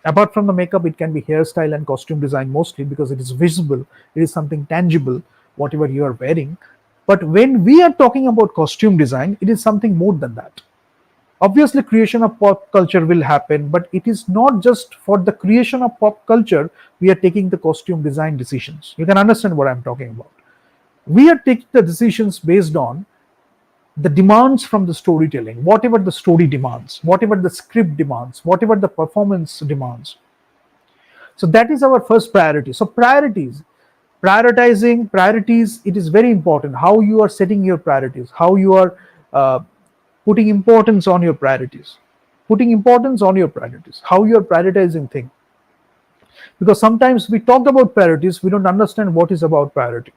Apart from the makeup, it can be hairstyle and costume design mostly, because it is visible, it is something tangible, whatever you are wearing. But when we are talking about costume design, it is something more than that. Obviously creation of pop culture will happen, but it is not just for the creation of pop culture we are taking the costume design decisions. You can understand what I'm talking about. We are taking the decisions based on the demands from the storytelling, whatever the story demands, whatever the script demands, whatever the performance demands. So that is our first priority. So priorities, prioritizing priorities, it is very important how you are setting your priorities, how you are uh, putting importance on your priorities, putting importance on your priorities, how you are prioritizing things. Because sometimes we talk about priorities, we don't understand what is about priority.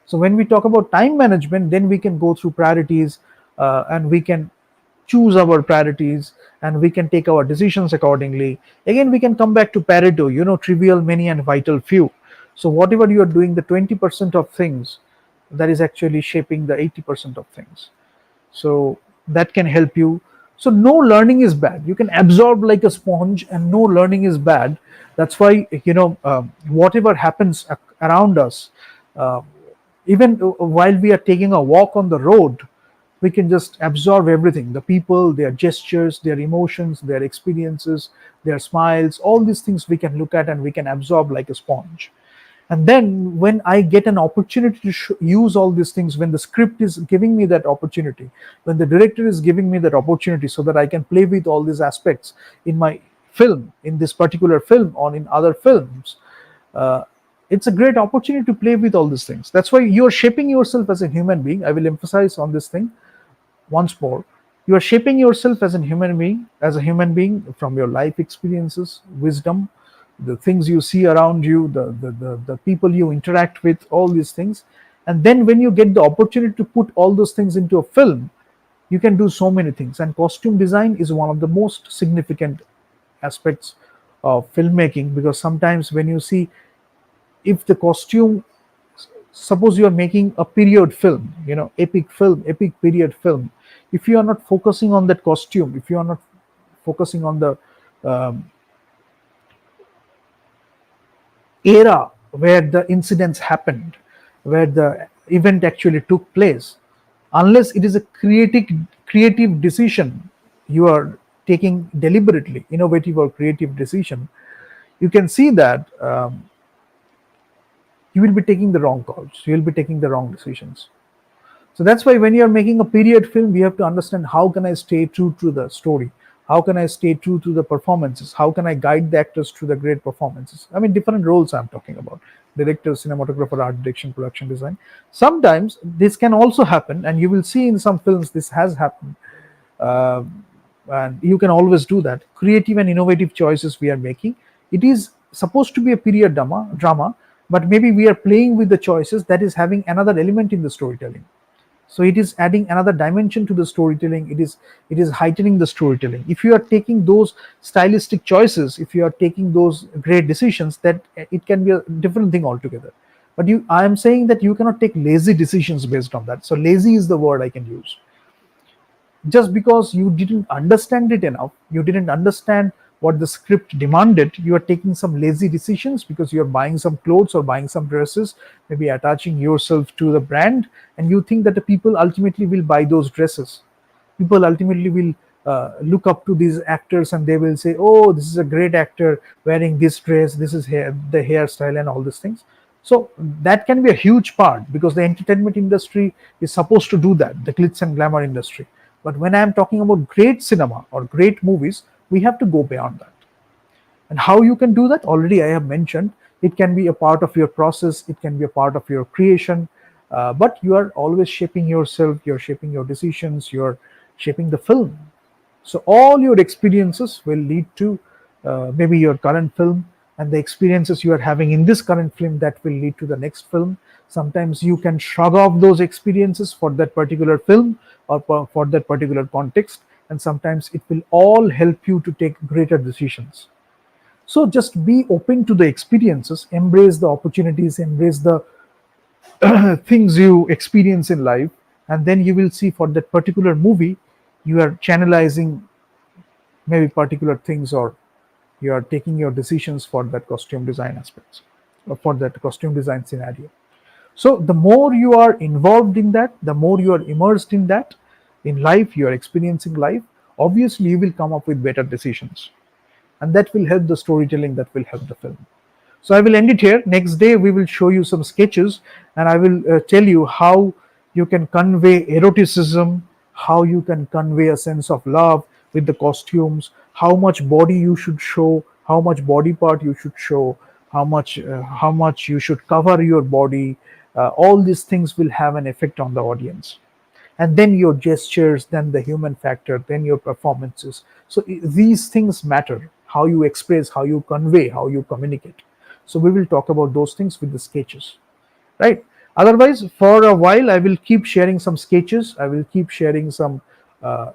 So when we talk about time management, then we can go through priorities, and we can choose our priorities, and we can take our decisions accordingly. Again, we can come back to Pareto, trivial many and vital few. So whatever you are doing, the 20% of things, that is actually shaping the 80% of things. So that can help you. So no learning is bad, you can absorb like a sponge, and no learning is bad. That's why, whatever happens around us, uh, even while we are taking a walk on the road, we can just absorb everything, the people, their gestures, their emotions, their experiences, their smiles, all these things we can look at and we can absorb like a sponge. And then when I get an opportunity to use all these things, when the script is giving me that opportunity, when the director is giving me that opportunity, so that I can play with all these aspects in my film, in this particular film or in other films, uh, it's a great opportunity to play with all these things. That's why you're shaping yourself as a human being. I will emphasize on this thing once more. You are shaping yourself as a human being from your life experiences, wisdom, the things you see around you, the people you interact with, all these things. And then when you get the opportunity to put all those things into a film, you can do so many things. And costume design is one of the most significant aspects of filmmaking, because sometimes when you see, if the costume, suppose you are making a period film, epic period film, if you are not focusing on that costume, if you are not focusing on the um, era where the incidents happened, where the event actually took place, unless it is a creative decision you are taking deliberately, innovative or creative decision, you can see that you will be taking the wrong calls, you will be taking the wrong decisions. So that's why when you are making a period film, you have to understand, how can I stay true to the story? How can I stay true to the performances? How can I guide the actors to the great performances? I mean, different roles I'm talking about: director, cinematographer, art direction, production design. Sometimes this can also happen, and you will see in some films this has happened. Uh, and you can always do that. Creative and innovative choices we are making. It is supposed to be a period drama, but maybe we are playing with the choices that is having another element in the storytelling. So it is adding another dimension to the storytelling. It is heightening the storytelling. If you are taking those stylistic choices, if you are taking those great decisions, that it can be a different thing altogether. But I am saying that you cannot take lazy decisions based on that. So lazy is the word I can use. Just because you didn't understand it enough, you didn't understand what the script demanded, you are taking some lazy decisions because you're buying some clothes or buying some dresses, maybe attaching yourself to the brand, and you think that the people ultimately will buy those dresses. People ultimately will look up to these actors and they will say, oh, this is a great actor wearing this dress, this is the hairstyle and all these things. So that can be a huge part because the entertainment industry is supposed to do that, the glitz and glamour industry. But when I'm talking about great cinema or great movies, we have to go beyond that. And how you can do that, already I have mentioned. It can be a part of your process, it can be a part of your creation, but you are always shaping yourself, you're shaping your decisions, you're shaping the film. So all your experiences will lead to maybe your current film, and the experiences you are having in this current film that will lead to the next film. Sometimes you can shrug off those experiences for that particular film or for that particular context, and sometimes it will all help you to take greater decisions. So just be open to the experiences, embrace the opportunities, embrace the things you experience in life, and then you will see for that particular movie, you are channelizing maybe particular things, or you are taking your decisions for that costume design aspects or for that costume design scenario. So the more you are involved in that, the more you are immersed in that, in life, you are experiencing life, obviously you will come up with better decisions, and that will help the storytelling, that will help the film. So I will end it here. Next day we will show you some sketches, and I will tell you how you can convey eroticism, how you can convey a sense of love with the costumes, how much body you should show, how much body part you should show, how much you should cover your body. All these things will have an effect on the audience, and then your gestures, then the human factor, then your performances. So these things matter, how you express, how you convey, how you communicate. So we will talk about those things with the sketches, right? Otherwise, for a while I will keep sharing some sketches, I will keep sharing some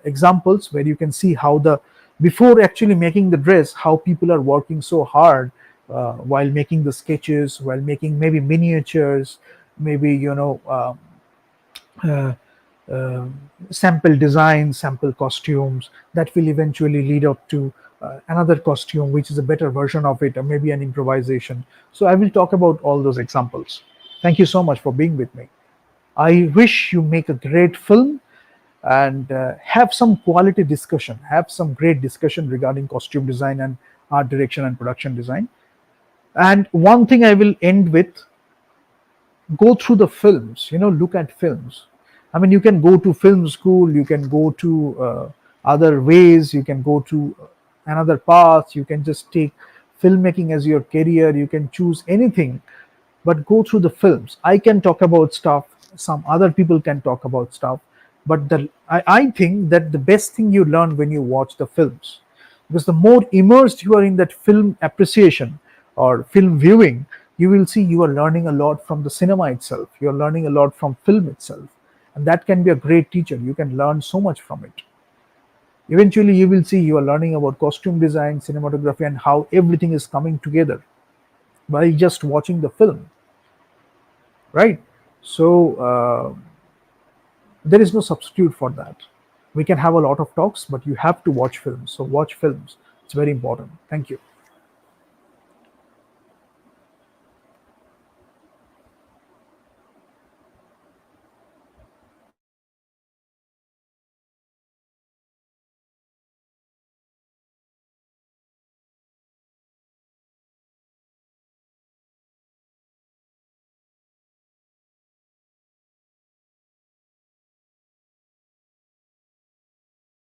examples where you can see how the, before actually making the dress, how people are working so hard while making the sketches, while making maybe miniatures, maybe uh, uh, sample designs, sample costumes that will eventually lead up to another costume, which is a better version of it, or maybe an improvisation. So I will talk about all those examples. Thank you so much for being with me. I wish you make a great film and have some quality discussion, have some great discussion regarding costume design and art direction and production design. And one thing I will end with, go through the films, look at films. I mean, you can go to film school, you can go to other ways, you can go to another path, you can just take filmmaking as your career, you can choose anything, but go through the films. I can talk about stuff, some other people can talk about stuff, but I think that the best thing you learn when you watch the films, because the more immersed you are in that film appreciation or film viewing, you will see you are learning a lot from the cinema itself, you are learning a lot from film itself, and that can be a great teacher. You can learn so much from it. Eventually you will see you are learning about costume design, cinematography, and how everything is coming together by just watching the film, right? So there is no substitute for that. We can have a lot of talks, but you have to watch films. So watch films, it's very important. Thank you.